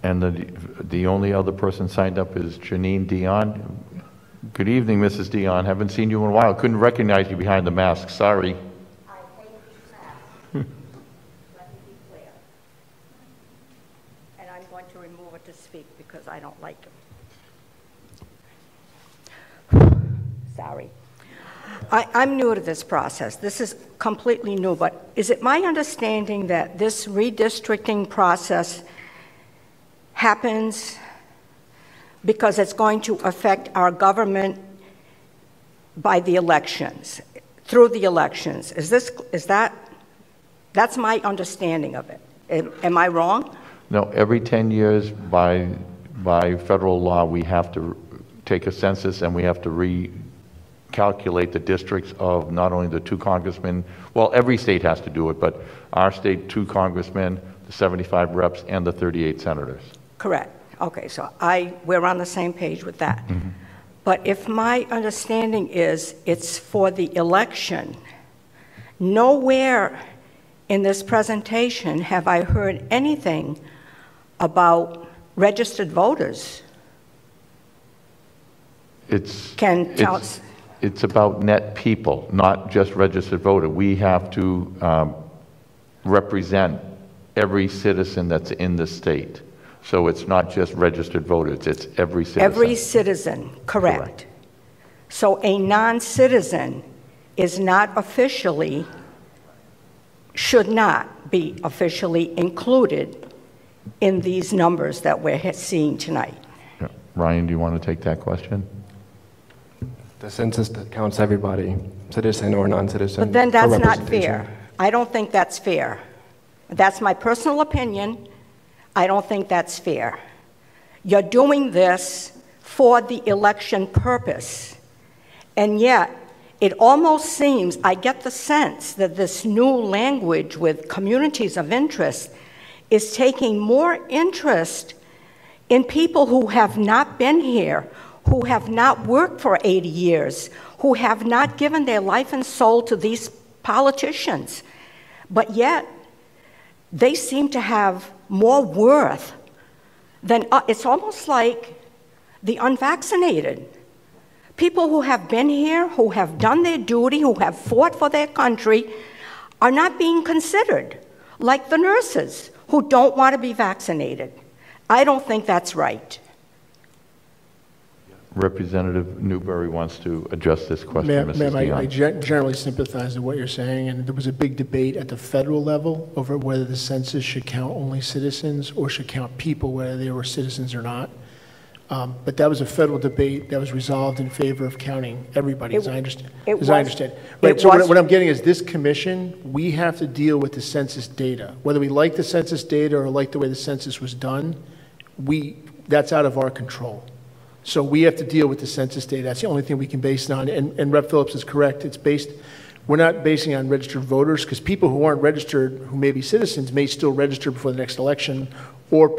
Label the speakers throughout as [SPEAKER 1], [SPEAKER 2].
[SPEAKER 1] And the only other person signed up is Janine Dion. Good evening, Mrs. Dion. Haven't seen you in a while. Couldn't recognize you behind the mask. Sorry.
[SPEAKER 2] I hate this mask. Let me be clear. And I'm going to remove it to speak because I don't like it. Sorry. I'm new to this process. This is completely new, but is it my understanding that this redistricting process happens because it's going to affect our government by the elections, through the elections? That's my understanding of it. Am I wrong?
[SPEAKER 1] No, every 10 years by federal law, we have to take a census and we have to recalculate the districts of not only the 2 congressmen, well, every state has to do it, but our state, 2 congressmen, the 75 reps, and the 38 senators.
[SPEAKER 2] Correct. Okay, so we're on the same page with that. Mm-hmm. But if my understanding is it's for the election, nowhere in this presentation have I heard anything about registered voters.
[SPEAKER 1] It's about net people, not just registered voter. We have to represent every citizen that's in the state. So it's not just registered voters, it's every citizen.
[SPEAKER 2] Every citizen, correct. So a non-citizen is not officially, should not be officially included in these numbers that we're seeing tonight.
[SPEAKER 1] Yeah. Ryan, do you want to take that question?
[SPEAKER 3] The census that counts everybody, citizen or non-citizen.
[SPEAKER 2] But then that's not fair. I don't think that's fair. That's my personal opinion. I don't think that's fair. You're doing this for the election purpose, and yet it almost seems, I get the sense that this new language with communities of interest is taking more interest in people who have not been here, who have not worked for 80 years, who have not given their life and soul to these politicians, but yet they seem to have more worth than, it's almost like the unvaccinated. People who have been here, who have done their duty, who have fought for their country, are not being considered, like the nurses who don't want to be vaccinated. I don't think that's right.
[SPEAKER 1] Representative Newberry wants to address this question.
[SPEAKER 4] Ma'am, I generally sympathize with what you're saying, and there was a big debate at the federal level over whether the census should count only citizens or should count people, whether they were citizens or not. But that was a federal debate that was resolved in favor of counting everybody, as I understand. Right, so what I'm getting is this commission, we have to deal with the census data. Whether we like the census data or like the way the census was done, that's out of our control. So we have to deal with the census data. That's the only thing we can base it on. And Rep. Phillips is correct. We're not basing it on registered voters, because people who aren't registered, who may be citizens, may still register before the next election, or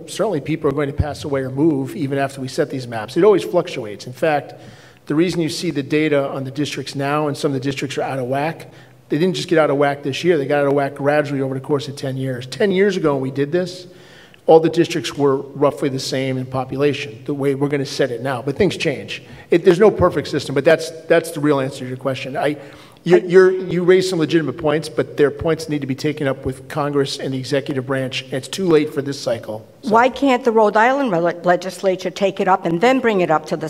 [SPEAKER 4] certainly people are going to pass away or move even after we set these maps. It always fluctuates. In fact, the reason you see the data on the districts now, and some of the districts are out of whack, they didn't just get out of whack this year, they got out of whack gradually over the course of 10 years. 10 years ago when we did this, all the districts were roughly the same in population, the way we're going to set it now. But things change. There's no perfect system, but that's the real answer to your question. You raised some legitimate points, but their points need to be taken up with Congress and the executive branch. It's too late for this cycle. So.
[SPEAKER 2] Why can't the Rhode Island legislature take it up and then bring it up to the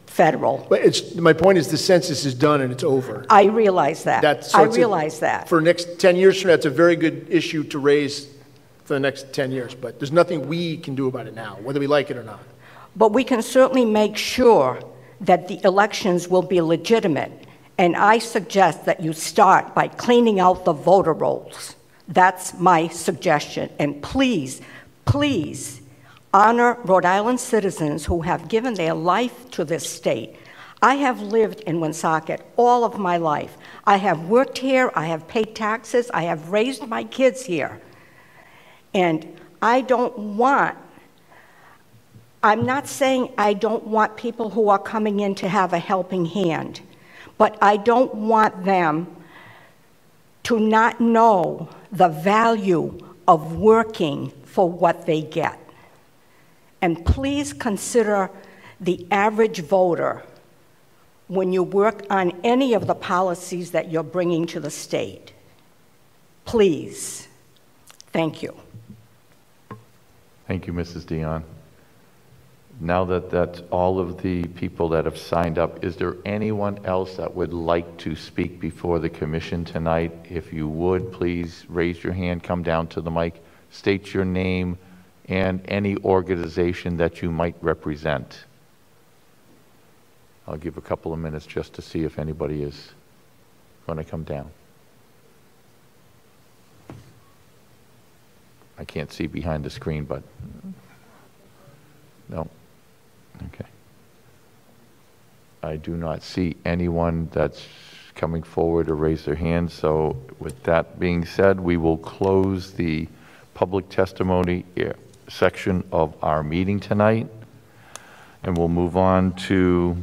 [SPEAKER 2] federal?
[SPEAKER 4] But my point is the census is done and it's over.
[SPEAKER 2] I realize that. I realize that.
[SPEAKER 4] For next 10 years from now, it's a very good issue to raise for the next 10 years, but there's nothing we can do about it now, whether we like it or not.
[SPEAKER 2] But we can certainly make sure that the elections will be legitimate, and I suggest that you start by cleaning out the voter rolls. That's my suggestion, and please, please honor Rhode Island citizens who have given their life to this state. I have lived in Woonsocket all of my life. I have worked here, I have paid taxes, I have raised my kids here. And I'm not saying I don't want people who are coming in to have a helping hand, but I don't want them to not know the value of working for what they get. And please consider the average voter when you work on any of the policies that you're bringing to the state. Please. Thank you.
[SPEAKER 1] Thank you, Mrs. Dion. Now that that's all of the people that have signed up, is there anyone else that would like to speak before the commission tonight? If you would, please raise your hand, come down to the mic, state your name and any organization that you might represent. I'll give a couple of minutes just to see if anybody is going to come down. I can't see behind the screen, but no. Okay. I do not see anyone that's coming forward to raise their hand. So with that being said, we will close the public testimony section of our meeting tonight, and we'll move on to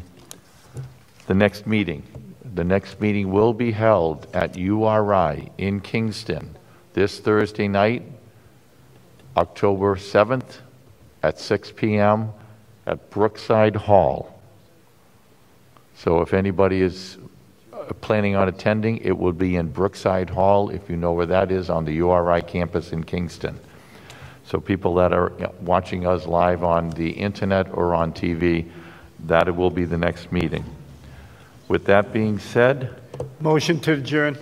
[SPEAKER 1] the next meeting. The next meeting will be held at URI in Kingston this Thursday night, October 7th at 6 p.m. at Brookside Hall. So if anybody is planning on attending, it will be in Brookside Hall, if you know where that is, on the URI campus in Kingston. So people that are watching us live on the internet or on TV, that will be the next meeting. With that being said,
[SPEAKER 5] Motion to adjourn.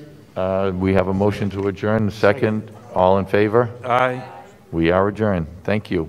[SPEAKER 1] we have a motion to adjourn. Second, all in favor?
[SPEAKER 5] Aye.
[SPEAKER 1] We are adjourned. Thank you.